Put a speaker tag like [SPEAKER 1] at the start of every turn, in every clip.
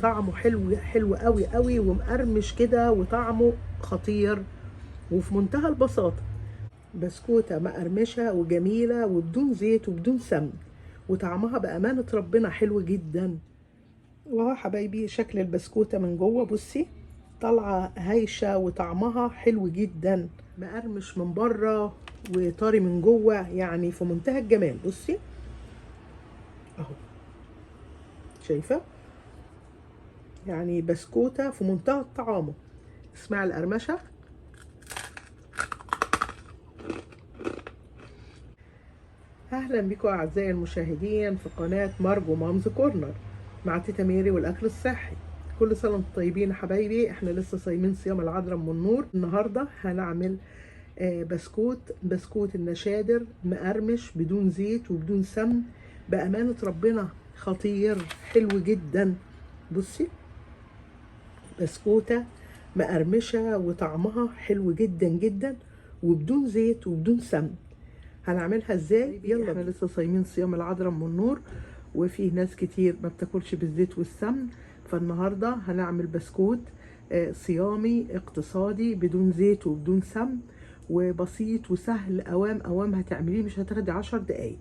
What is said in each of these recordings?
[SPEAKER 1] طعمه حلو حلو قوي قوي ومقرمش كده وطعمه خطير وفي منتهى البساطة. بسكوتة مقرمشة وجميلة وبدون زيت وبدون سمن، وطعمها بأمانة ربنا حلو جدا. وها حبايبي شكل البسكوتة من جوه، بصي طالعة هايشة وطعمها حلو جدا، مقرمش من بره وطري من جوه، يعني في منتهى الجمال. بصي اهو، شايفة؟ يعني بسكوتة في منتهى الطعامة. اسمعي القرمشة. اهلا بكم اعزائي المشاهدين في قناة مارجو مامز كورنر مع تيتا ميري والاكل الصحي. كل سنة وانتم طيبين يا حبايبي، احنا لسه صايمين صيام العذراء ام النور. النهارده هنعمل بسكوت النشادر مقرمش بدون زيت وبدون سمن، بأمانة ربنا خطير حلو جدا. بصي بسكوتة مقرمشة وطعمها حلو جدا جدا وبدون زيت وبدون سمن. هنعملها ازاي؟ يلا، احنا لسه صايمين صيام العذراء ام النور، وفي ناس كتير ما بتاكلش بالزيت والسمن، فالنهارده هنعمل بسكوت صيامي اقتصادي بدون زيت وبدون سمن، وبسيط وسهل. اوام هتعمليه، مش هتاخدي 10 دقايق.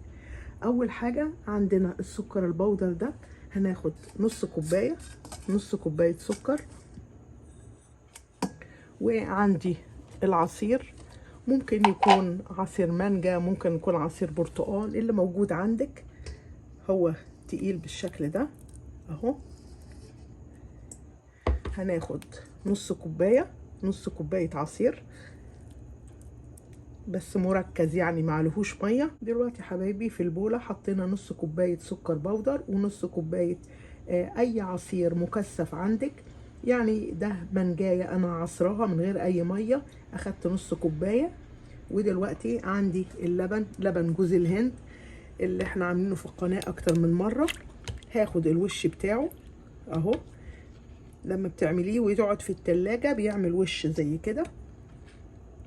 [SPEAKER 1] اول حاجه عندنا السكر البودر ده، هناخد نص كوبايه سكر. وعندي العصير، ممكن يكون عصير مانجا، ممكن يكون عصير برتقال، اللي موجود عندك. هو تقيل بالشكل ده اهو. هناخد نص كوباية عصير بس مركز، يعني معلهوش مية. دلوقتي يا حبايبي في البولة حطينا نص كوباية سكر بودر ونص كوباية اي عصير مكثف عندك. يعني ده منجاية انا عصراها من غير اي مية، اخدت نص كوباية. ودلوقتي عندي اللبن، لبن جوز الهند اللي احنا عاملينه في القناة اكتر من مرة. هاخد الوش بتاعه اهو، لما بتعمليه ويقعد في التلاجة بيعمل وش زي كده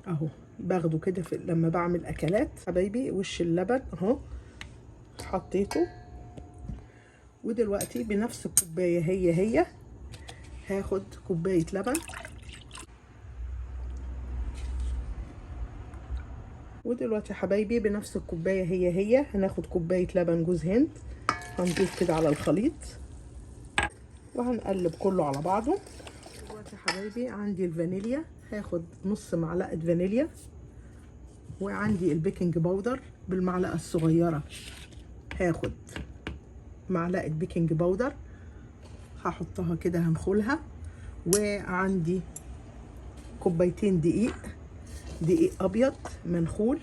[SPEAKER 1] اهو. باخده كده لما بعمل اكلات حبايبي. وش اللبن اهو حطيته. ودلوقتي بنفس الكوباية هي هاخد كوباية لبن. ودلوقتي يا حبايبي بنفس الكوباية هي هناخد كوباية لبن جوز هند. هنضيف كده على الخليط وهنقلب كله على بعضه. دلوقتي يا حبايبي عندي الفانيليا، هاخد نص معلقة فانيليا. وعندي البيكنج باودر بالمعلقة الصغيرة، هاخد معلقة بيكنج باودر هحطها كده هنخلها. وعندي كوبايتين دقيق ابيض منخول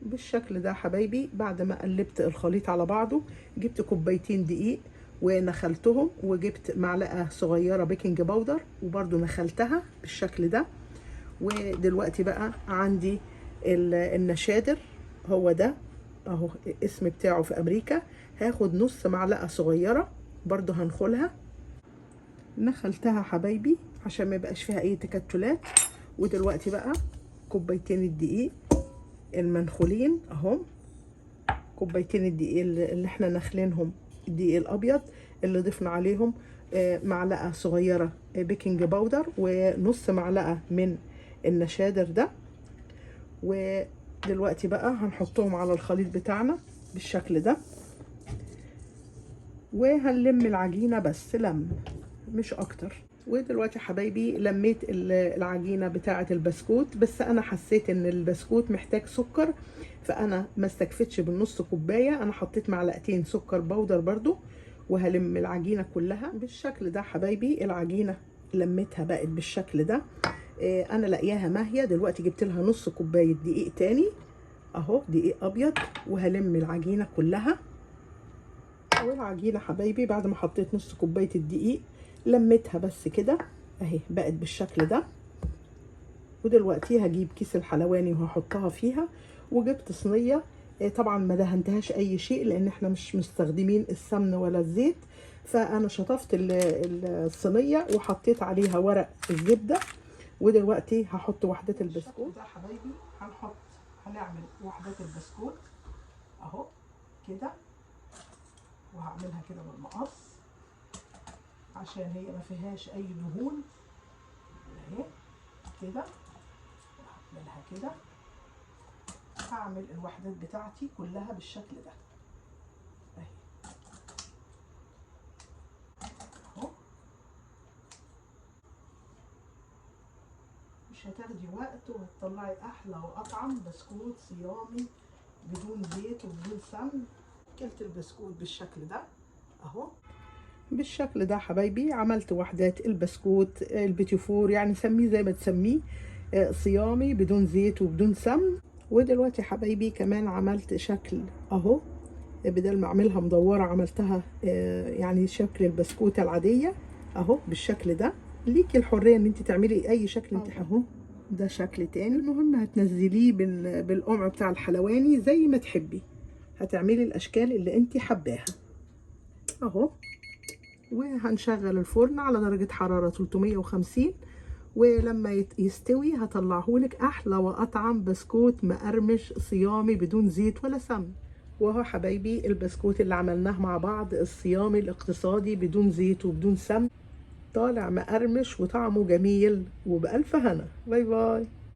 [SPEAKER 1] بالشكل ده حبايبي. بعد ما قلبت الخليط على بعضه جبت كوبايتين دقيق ونخلتهم، وجبت معلقة صغيرة بيكنج باودر وبرده نخلتها بالشكل ده. ودلوقتي بقى عندي النشادر، هو ده اهو الاسم بتاعه في امريكا. هاخد نص معلقة صغيرة برضو هنخلها. نخلتها حبايبي عشان ما يبقاش فيها اي تكتلات. ودلوقتي بقى كوبايتين الدقيق المنخولين اهو، كوبايتين الدقيق اللي احنا نخلينهم، الدقيق الابيض اللي ضفنا عليهم معلقة صغيرة بيكنج باودر ونص معلقة من النشادر ده. ودلوقتي بقى هنحطهم على الخليط بتاعنا بالشكل ده، وهنلم العجينة بس مش اكتر. ودلوقتي يا حبايبي لميت العجينة بتاعة البسكوت، بس انا حسيت ان البسكوت محتاج سكر، فانا ما استكفتش بالنص كوباية، انا حطيت معلقتين سكر بودر برضو. وهلم العجينة كلها بالشكل ده حبايبي. العجينة لميتها بقت بالشكل ده. انا لاقياها ماهيه. دلوقتي جبت لها نص كوبايه دقيق تاني اهو، دقيق ابيض، وهلم العجينه كلها. والعجينه حبايبي بعد ما حطيت نص كوبايه الدقيق لميتها بس كده اهي، بقت بالشكل ده. ودلوقتي هجيب كيس الحلواني وهحطها فيها. وجبت صينيه، طبعا ما دهنتهاش اي شيء لان احنا مش مستخدمين السمن ولا الزيت، فانا شطفت الصينيه وحطيت عليها ورق الزبده. ودلوقتي هحط وحدات البسكوت ده حبايبي. هنعمل وحدات البسكوت اهو كده، وهعملها كده بالمقص عشان هي ما فيهاش اي دهون اهي كده، واعملها كده. هعمل الوحدات بتاعتي كلها بالشكل ده اهي اهو. مش هتاخدي وقت وهتطلعي احلى واطعم بسكوت صيامي بدون زيت وبدون سمن. كلت البسكوت بالشكل ده اهو. بالشكل ده حبايبي عملت وحدات البسكوت البيتي فور، يعني سميه زي ما تسميه، صيامي بدون زيت وبدون سمن. ودلوقتي حبايبي كمان عملت شكل اهو، بدل ما اعملها مدوره عملتها يعني شكل البسكوته العاديه اهو بالشكل ده. ليكي الحريه ان انت تعملي اي شكل انت حابه. ده شكل تاني. المهم هتنزليه بالقمع بتاع الحلواني زي ما تحبي، هتعملي الاشكال اللي انت حباها اهو. وهنشغل الفرن على درجة حرارة 350، ولما يستوي هطلعهولك احلى واطعم بسكوت مقرمش صيامي بدون زيت ولا سمن. وهو حبايبي البسكوت اللي عملناه مع بعض الصيامي الاقتصادي بدون زيت وبدون سمن، طالع مقرمش وطعمه جميل وبألف هنا. باي باي.